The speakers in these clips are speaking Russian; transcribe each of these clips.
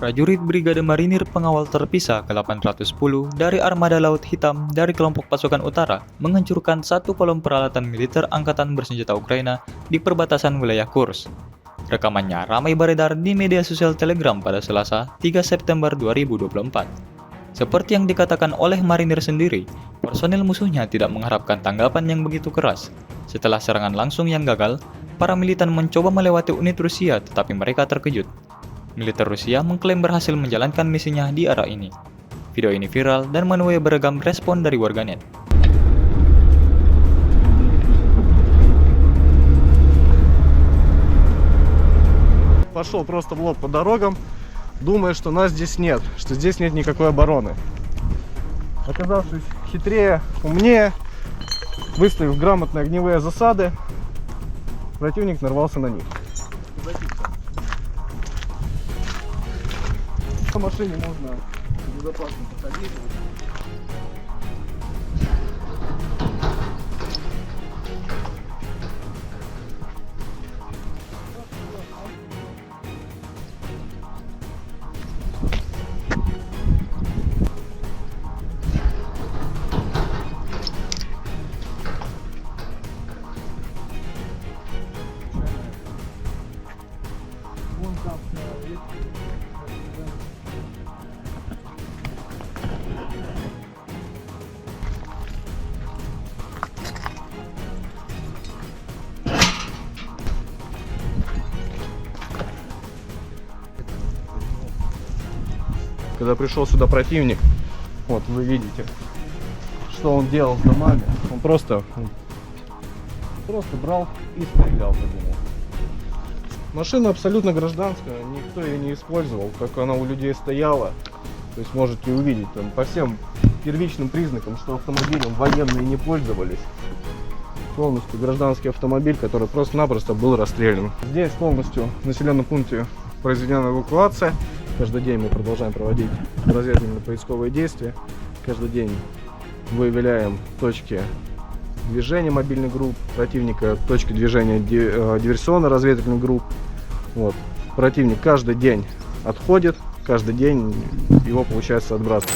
Prajurit Brigade Marinir Pengawal Terpisah ke-810 dari Armada Laut Hitam dari kelompok pasukan utara menghancurkan satu kolom peralatan militer angkatan bersenjata Ukraina di perbatasan wilayah Kursk. Rekamannya ramai beredar di media sosial Telegram pada Selasa, 3 September 2024. Seperti yang dikatakan oleh marinir sendiri, personel musuhnya tidak mengharapkan tanggapan yang begitu keras. Setelah serangan langsung yang gagal, para militan mencoba melewati unit Rusia tetapi mereka terkejut. Militer Rusia mengklaim berhasil menjalankan misinya di arah ini. Video ini viral dan menuai beragam respon dari warganet. Пошел просто в лоб по дорогам, думая, что нас здесь нет, что здесь нет никакой обороны. Оказавшись хитрее, умнее, выставив грамотные огневые засады, противник нарвался на них. По машине можно безопасно походить. Когда пришел сюда противник, вот вы видите, что он делал с домами. Он просто брал и стрелял по нему. Машина абсолютно гражданская, никто ее не использовал, как она у людей стояла. То есть можете увидеть там по всем первичным признакам, что автомобилем военные не пользовались. Полностью гражданский автомобиль, который просто-напросто был расстрелян. Здесь полностью в населенном пункте произведена эвакуация. Каждый день мы продолжаем проводить разведывательно-поисковые действия. Каждый день выявляем точки движения мобильных групп противника, точки движения диверсионно-разведывательных групп. Вот. Противник каждый день отходит, каждый день его получается отбрасывать.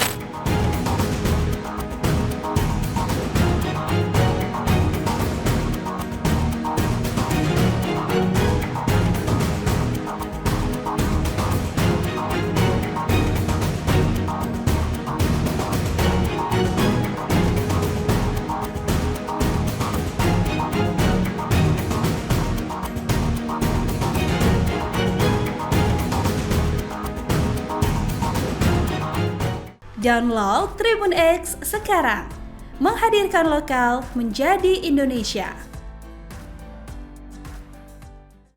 Download Tribun X sekarang, menghadirkan lokal menjadi Indonesia.